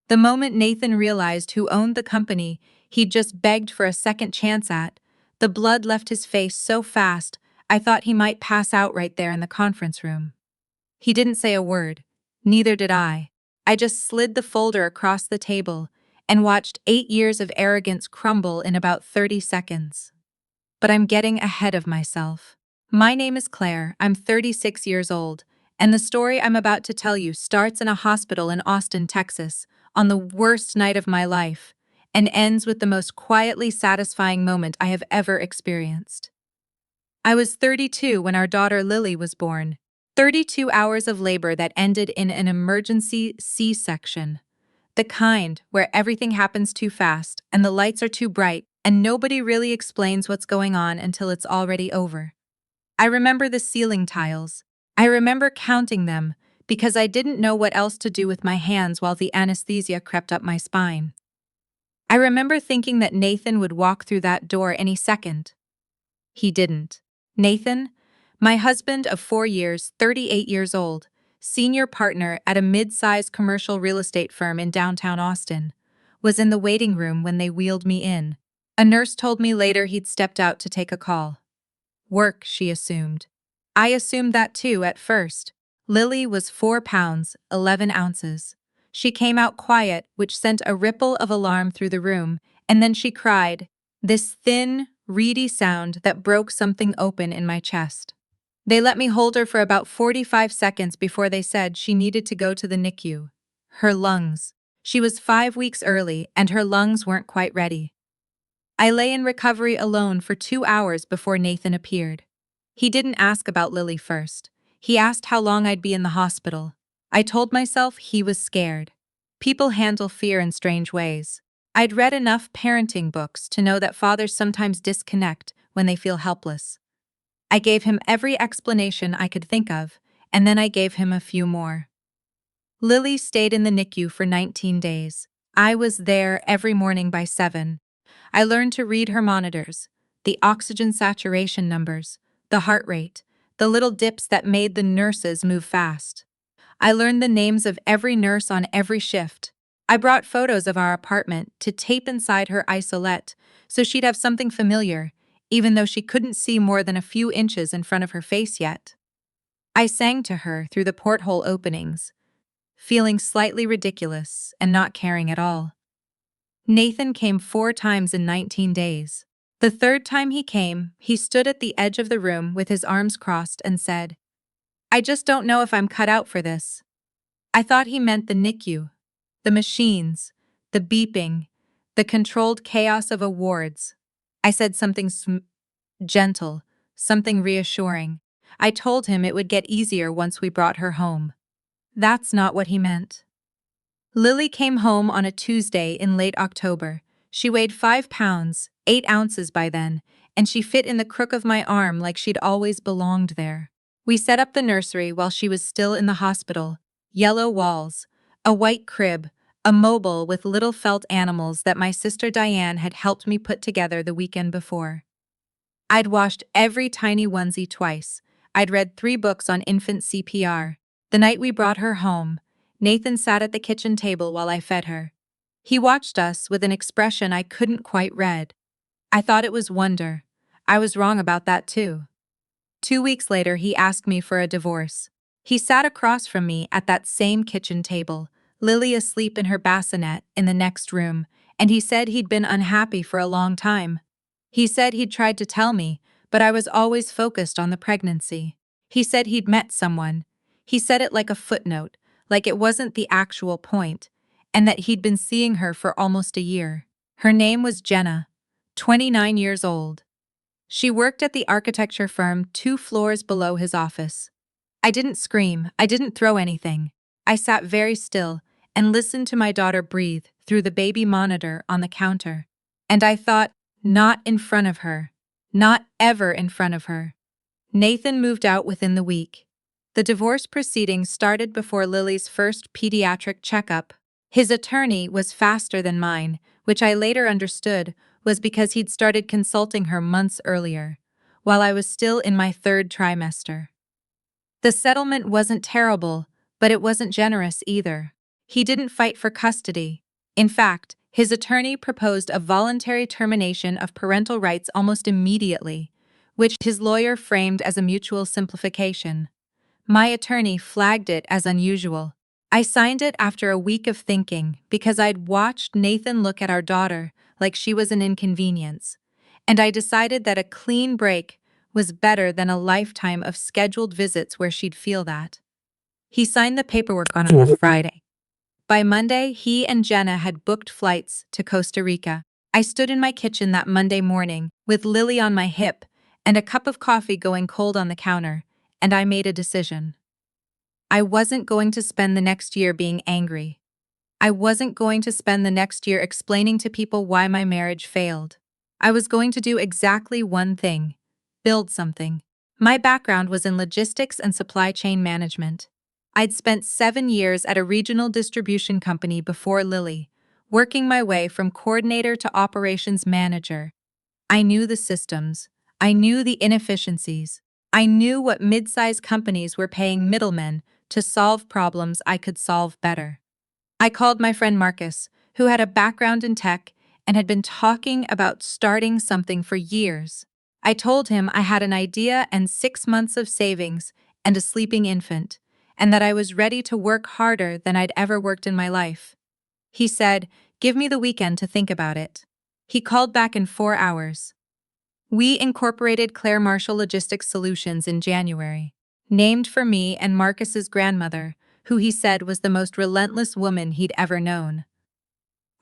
The moment Nathan realized who owned the company he'd just begged for a second chance at, the blood left his face so fast I thought he might pass out right there in the conference room. He didn't say a word. Neither did I. I just slid the folder across the table and watched 8 years of arrogance crumble in about 30 seconds. But I'm getting ahead of myself. My name is Claire, I'm 36 years old, and the story I'm about to tell you starts in a hospital in Austin, Texas, on the worst night of my life, and ends with the most quietly satisfying moment I have ever experienced. I was 32 when our daughter Lily was born. 32 hours of labor that ended in an emergency C-section. The kind where everything happens too fast and the lights are too bright and nobody really explains what's going on until it's already over. I remember the ceiling tiles. I remember counting them because I didn't know what else to do with my hands while the anesthesia crept up my spine. I remember thinking that Nathan would walk through that door any second. He didn't. Nathan, my husband of 4 years, 38 years old, senior partner at a mid-sized commercial real estate firm in downtown Austin, was in the waiting room when they wheeled me in. A nurse told me later he'd stepped out to take a call. Work, she assumed. I assumed that too at first. Lily was 4 pounds, 11 ounces. She came out quiet, which sent a ripple of alarm through the room, and then she cried, this thin, reedy sound that broke something open in my chest. They let me hold her for about 45 seconds before they said she needed to go to the NICU. Her lungs. She was 5 weeks early, and her lungs weren't quite ready. I lay in recovery alone for 2 hours before Nathan appeared. He didn't ask about Lily first. He asked how long I'd be in the hospital. I told myself he was scared. People handle fear in strange ways. I'd read enough parenting books to know that fathers sometimes disconnect when they feel helpless. I gave him every explanation I could think of, and then I gave him a few more. Lily stayed in the NICU for 19 days. I was there every morning by 7. I learned to read her monitors, the oxygen saturation numbers, the heart rate, the little dips that made the nurses move fast. I learned the names of every nurse on every shift. I brought photos of our apartment to tape inside her isolette so she'd have something familiar, even though she couldn't see more than a few inches in front of her face yet. I sang to her through the porthole openings, feeling slightly ridiculous and not caring at all. Nathan came 4 times in 19 days. The third time he came, he stood at the edge of the room with his arms crossed and said, I just don't know if I'm cut out for this. I thought he meant the NICU, the machines, the beeping, the controlled chaos of wards. I said something gentle, something reassuring. I told him it would get easier once we brought her home. That's not what he meant. Lily came home on a Tuesday in late October. She weighed 5 pounds, 8 ounces by then, and she fit in the crook of my arm like she'd always belonged there. We set up the nursery while she was still in the hospital. Yellow walls, a white crib, a mobile with little felt animals that my sister Diane had helped me put together the weekend before. I'd washed every tiny onesie twice. I'd read 3 books on infant CPR. The night we brought her home, Nathan sat at the kitchen table while I fed her. He watched us with an expression I couldn't quite read. I thought it was wonder. I was wrong about that too. 2 weeks later, he asked me for a divorce. He sat across from me at that same kitchen table, Lily asleep in her bassinet in the next room, and he said he'd been unhappy for a long time. He said he'd tried to tell me, but I was always focused on the pregnancy. He said he'd met someone. He said it like a footnote, like it wasn't the actual point, and that he'd been seeing her for almost a year. Her name was Jenna, 29 years old. She worked at the architecture firm 2 floors below his office. I didn't scream, I didn't throw anything. I sat very still and listened to my daughter breathe through the baby monitor on the counter. And I thought, not in front of her. Not ever in front of her. Nathan moved out within the week. The divorce proceedings started before Lily's first pediatric checkup. His attorney was faster than mine, which I later understood was because he'd started consulting her months earlier, while I was still in my 3rd trimester. The settlement wasn't terrible, but it wasn't generous either. He didn't fight for custody. In fact, his attorney proposed a voluntary termination of parental rights almost immediately, which his lawyer framed as a mutual simplification. My attorney flagged it as unusual. I signed it after a week of thinking because I'd watched Nathan look at our daughter like she was an inconvenience, and I decided that a clean break was better than a lifetime of scheduled visits where she'd feel that. He signed the paperwork on a Friday. By Monday, he and Jenna had booked flights to Costa Rica. I stood in my kitchen that Monday morning with Lily on my hip and a cup of coffee going cold on the counter, and I made a decision. I wasn't going to spend the next year being angry. I wasn't going to spend the next year explaining to people why my marriage failed. I was going to do exactly one thing: build something. My background was in logistics and supply chain management. I'd spent 7 years at a regional distribution company before Lily, working my way from coordinator to operations manager. I knew the systems. I knew the inefficiencies. I knew what mid-sized companies were paying middlemen to solve problems I could solve better. I called my friend Marcus, who had a background in tech and had been talking about starting something for years. I told him I had an idea and 6 months of savings and a sleeping infant, and that I was ready to work harder than I'd ever worked in my life. He said, "Give me the weekend to think about it." He called back in 4 hours. We incorporated Claire Marshall Logistics Solutions in January, named for me and Marcus's grandmother, who he said was the most relentless woman he'd ever known.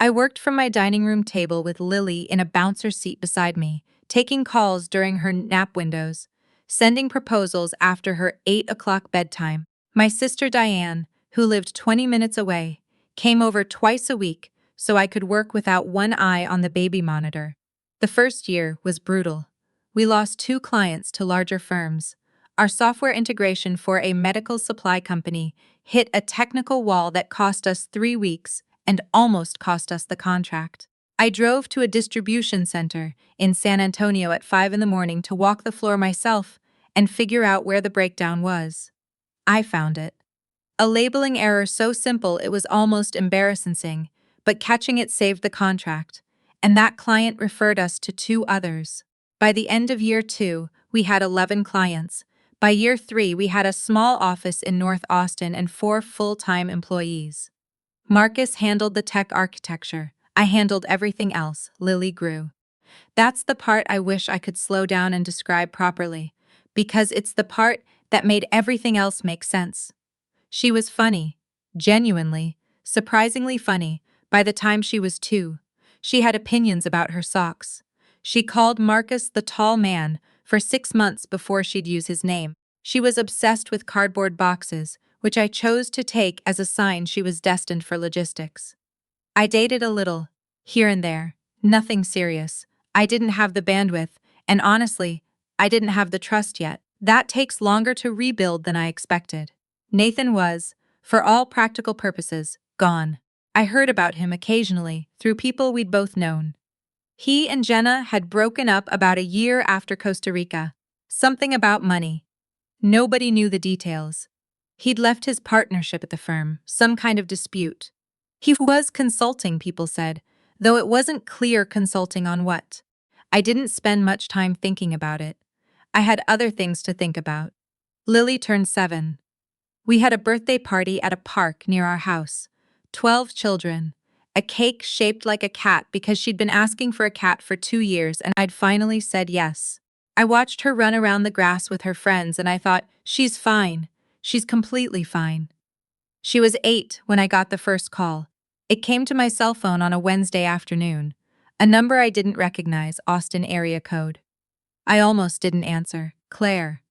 I worked from my dining room table with Lily in a bouncer seat beside me, taking calls during her nap windows, sending proposals after her 8 o'clock bedtime. My sister Diane, who lived 20 minutes away, came over twice a week so I could work without one eye on the baby monitor. The first year was brutal. We lost 2 clients to larger firms. Our software integration for a medical supply company hit a technical wall that cost us 3 weeks and almost cost us the contract. I drove to a distribution center in San Antonio at 5 in the morning to walk the floor myself and figure out where the breakdown was. I found it. A labeling error so simple it was almost embarrassing, but catching it saved the contract, and that client referred us to 2 others. By the end of year 2, we had 11 clients. By year 3, we had a small office in North Austin and 4 full-time employees. Marcus handled the tech architecture. I handled everything else. Lily grew. That's the part I wish I could slow down and describe properly, because it's the part that made everything else make sense. She was funny, genuinely, surprisingly funny, by the time she was 2. She had opinions about her socks. She called Marcus the tall man for 6 months before she'd use his name. She was obsessed with cardboard boxes, which I chose to take as a sign she was destined for logistics. I dated a little, here and there, nothing serious. I didn't have the bandwidth, and honestly, I didn't have the trust yet. That takes longer to rebuild than I expected. Nathan was, for all practical purposes, gone. I heard about him occasionally through people we'd both known. He and Jenna had broken up about a year after Costa Rica. Something about money. Nobody knew the details. He'd left his partnership at the firm, some kind of dispute. He was consulting, people said, though it wasn't clear consulting on what. I didn't spend much time thinking about it. I had other things to think about. Lily turned 7. We had a birthday party at a park near our house. 12 children. A cake shaped like a cat because she'd been asking for a cat for 2 years and I'd finally said yes. I watched her run around the grass with her friends and I thought, she's fine. She's completely fine. She was 8 when I got the first call. It came to my cell phone on a Wednesday afternoon. A number I didn't recognize, Austin area code. I almost didn't answer. Claire.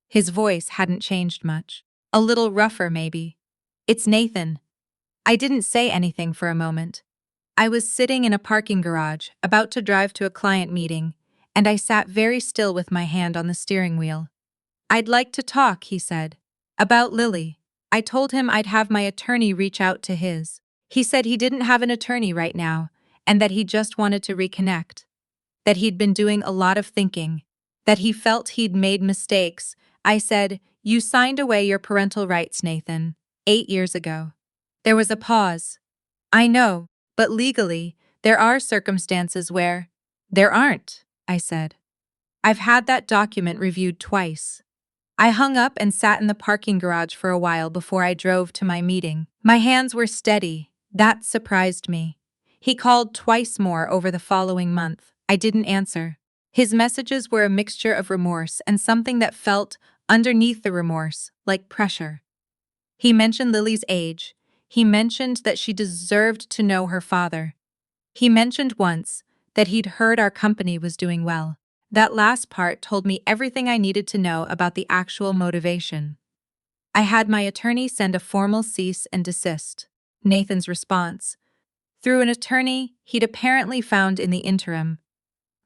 His voice hadn't changed much. A little rougher, maybe. It's Nathan. I didn't say anything for a moment. I was sitting in a parking garage, about to drive to a client meeting, and I sat very still with my hand on the steering wheel. "I'd like to talk," he said. "About Lily." I told him I'd have my attorney reach out to his. He said he didn't have an attorney right now, and that he just wanted to reconnect. That he'd been doing a lot of thinking. That he felt he'd made mistakes. I said, "You signed away your parental rights, Nathan, 8 years ago. There was a pause. I know, but legally, there are circumstances where… There aren't, I said. I've had that document reviewed twice. I hung up and sat in the parking garage for a while before I drove to my meeting. My hands were steady. That surprised me. He called twice more over the following month. I didn't answer. His messages were a mixture of remorse and something that felt, underneath the remorse, like pressure. He mentioned Lily's age. He mentioned that she deserved to know her father. He mentioned once that he'd heard our company was doing well. That last part told me everything I needed to know about the actual motivation. I had my attorney send a formal cease and desist. Nathan's response, through an attorney he'd apparently found in the interim,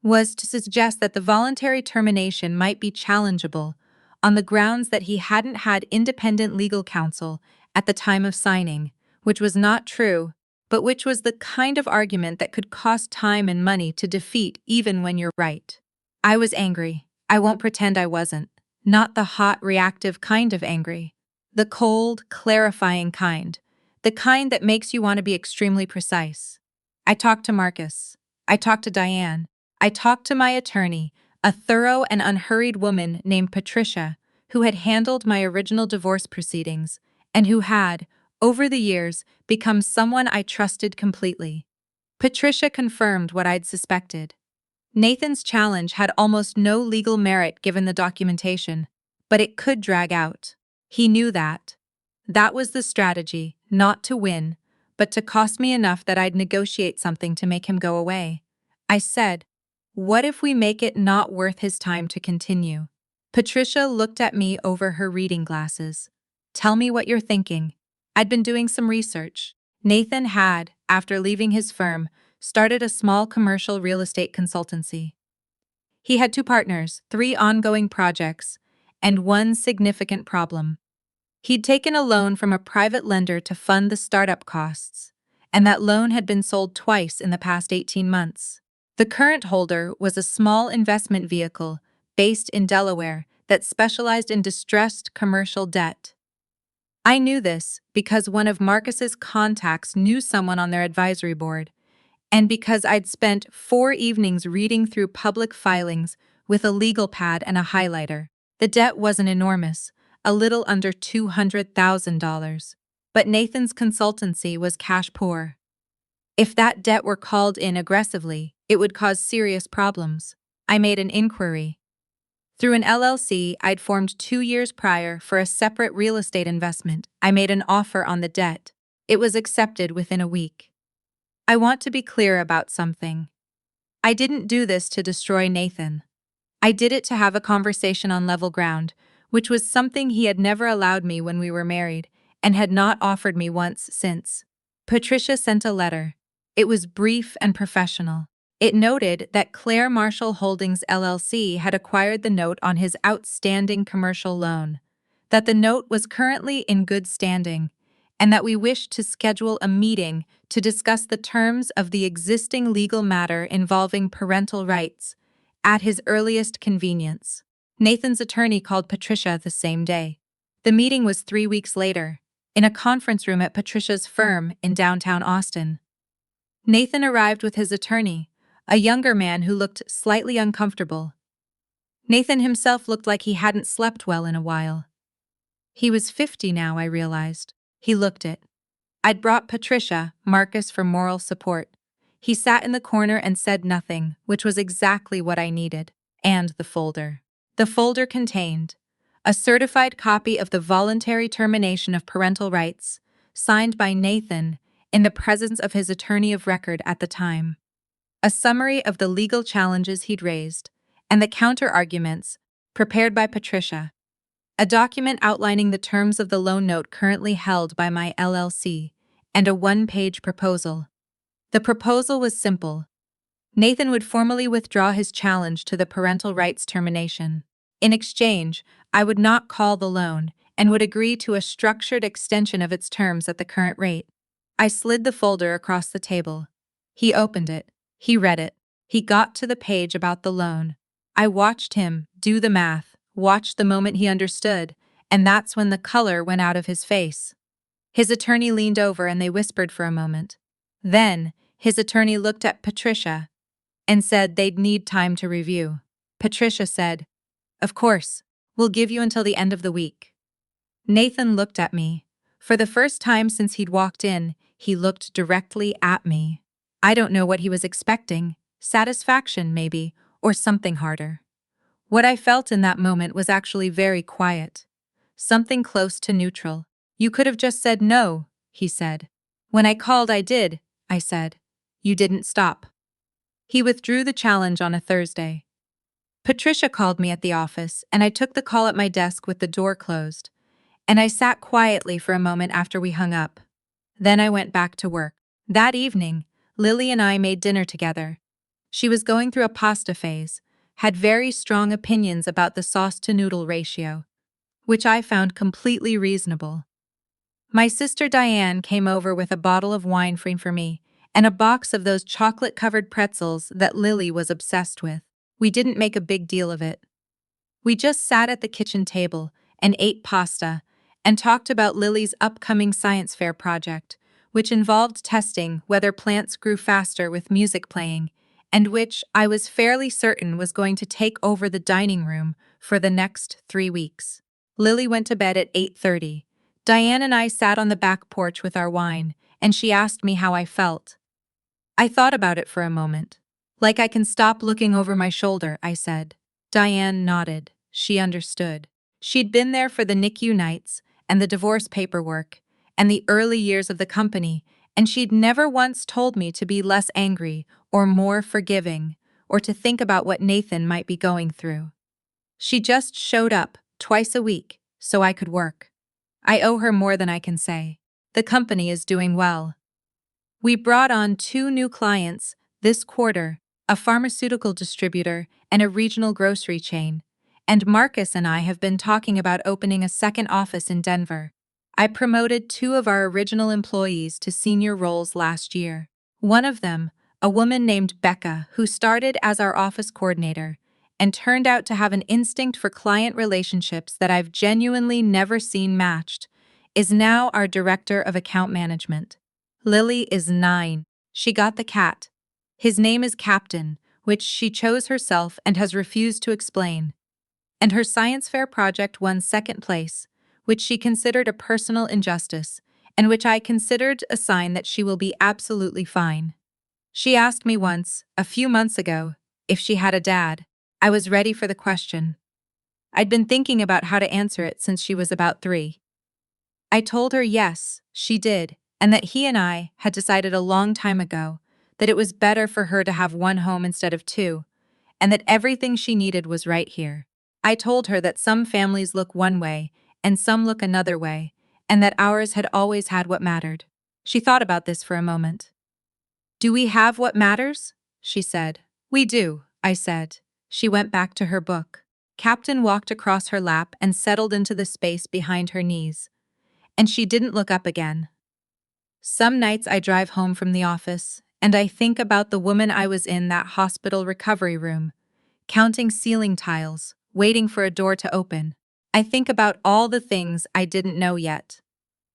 was to suggest that the voluntary termination might be challengeable on the grounds that he hadn't had independent legal counsel at the time of signing, which was not true, but which was the kind of argument that could cost time and money to defeat even when you're right. I was angry. I won't pretend I wasn't. Not the hot, reactive kind of angry. The cold, clarifying kind. The kind that makes you want to be extremely precise. I talked to Marcus. I talked to Diane. I talked to my attorney, a thorough and unhurried woman named Patricia, who had handled my original divorce proceedings, and who had, over the years, become someone I trusted completely. Patricia confirmed what I'd suspected. Nathan's challenge had almost no legal merit given the documentation, but it could drag out. He knew that. That was the strategy, not to win, but to cost me enough that I'd negotiate something to make him go away. I said, "What if we make it not worth his time to continue?" Patricia looked at me over her reading glasses. "Tell me what you're thinking." I'd been doing some research. Nathan had, after leaving his firm, started a small commercial real estate consultancy. He had 2 partners, 3 ongoing projects, and 1 significant problem. He'd taken a loan from a private lender to fund the startup costs, and that loan had been sold twice in the past 18 months. The current holder was a small investment vehicle based in Delaware that specialized in distressed commercial debt. I knew this because one of Marcus's contacts knew someone on their advisory board, and because I'd spent 4 evenings reading through public filings with a legal pad and a highlighter. The debt wasn't enormous, a little under $200,000, but Nathan's consultancy was cash poor. If that debt were called in aggressively, it would cause serious problems. I made an inquiry. Through an LLC I'd formed 2 years prior for a separate real estate investment, I made an offer on the debt. It was accepted within a week. I want to be clear about something. I didn't do this to destroy Nathan. I did it to have a conversation on level ground, which was something he had never allowed me when we were married, and had not offered me once since. Patricia sent a letter. It was brief and professional. It noted that Claire Marshall Holdings LLC had acquired the note on his outstanding commercial loan, that the note was currently in good standing, and that we wished to schedule a meeting to discuss the terms of the existing legal matter involving parental rights at his earliest convenience. Nathan's attorney called Patricia the same day. The meeting was 3 weeks later, in a conference room at Patricia's firm in downtown Austin. Nathan arrived with his attorney, a younger man who looked slightly uncomfortable. Nathan himself looked like he hadn't slept well in a while. He was 50 now, I realized. He looked it. I'd brought Patricia, Marcus, for moral support. He sat in the corner and said nothing, which was exactly what I needed. And the folder. The folder contained a certified copy of the voluntary termination of parental rights, signed by Nathan in the presence of his attorney of record at the time, a summary of the legal challenges he'd raised, and the counter-arguments prepared by Patricia, a document outlining the terms of the loan note currently held by my LLC, and a 1-page proposal. The proposal was simple. Nathan would formally withdraw his challenge to the parental rights termination. In exchange, I would not call the loan and would agree to a structured extension of its terms at the current rate. I slid the folder across the table. He opened it. He read it. He got to the page about the loan. I watched him do the math, watched the moment he understood, and that's when the color went out of his face. His attorney leaned over and they whispered for a moment. Then, his attorney looked at Patricia and said they'd need time to review. Patricia said, "Of course, we'll give you until the end of the week." Nathan looked at me. For the first time since he'd walked in, he looked directly at me. I don't know what he was expecting, satisfaction maybe, or something harder. What I felt in that moment was actually very quiet. Something close to neutral. "You could have just said no," he said. "When I called, I did," I said. "You didn't stop." He withdrew the challenge on a Thursday. Patricia called me at the office, and I took the call at my desk with the door closed, and I sat quietly for a moment after we hung up. Then I went back to work. That evening, Lily and I made dinner together. She was going through a pasta phase, had very strong opinions about the sauce-to-noodle ratio, which I found completely reasonable. My sister Diane came over with a bottle of wine for me, and a box of those chocolate-covered pretzels that Lily was obsessed with. We didn't make a big deal of it. We just sat at the kitchen table and ate pasta and talked about Lily's upcoming science fair project, which involved testing whether plants grew faster with music playing, and which I was fairly certain was going to take over the dining room for the next 3 weeks. Lily went to bed at 8:30. Diane and I sat on the back porch with our wine, and she asked me how I felt. I thought about it for a moment. "Like I can stop looking over my shoulder," I said. Diane nodded. She understood. She'd been there for the NICU nights, and the divorce paperwork, and the early years of the company, and she'd never once told me to be less angry or more forgiving, or to think about what Nathan might be going through. She just showed up, twice a week, so I could work. I owe her more than I can say. The company is doing well. We brought on 2 new clients this quarter, a pharmaceutical distributor and a regional grocery chain, and Marcus and I have been talking about opening a second office in Denver. I promoted 2 of our original employees to senior roles last year. One of them, a woman named Becca, who started as our office coordinator and turned out to have an instinct for client relationships that I've genuinely never seen matched, is now our director of account management. Lily is 9. She got the cat. His name is Captain, which she chose herself and has refused to explain. And her science fair project won second place, which she considered a personal injustice, and which I considered a sign that she will be absolutely fine. She asked me once, a few months ago, if she had a dad. I was ready for the question. I'd been thinking about how to answer it since she was about 3. I told her yes, she did, and that he and I had decided a long time ago that it was better for her to have 1 home instead of 2, and that everything she needed was right here. I told her that some families look one way and some look another way, and that ours had always had what mattered. She thought about this for a moment. "Do we have what matters?" she said. "We do," I said. She went back to her book. Captain walked across her lap and settled into the space behind her knees, and she didn't look up again. Some nights I drive home from the office, and I think about the woman I was in that hospital recovery room, counting ceiling tiles, waiting for a door to open. I think about all the things I didn't know yet,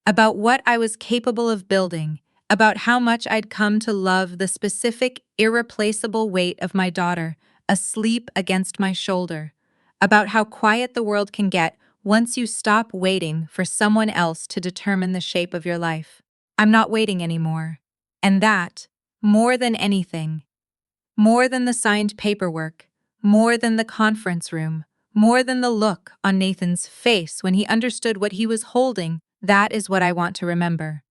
about what I was capable of building, about how much I'd come to love the specific, irreplaceable weight of my daughter asleep against my shoulder, about how quiet the world can get once you stop waiting for someone else to determine the shape of your life. I'm not waiting anymore. And that, more than anything, more than the signed paperwork, more than the conference room, more than the look on Nathan's face when he understood what he was holding, that is what I want to remember.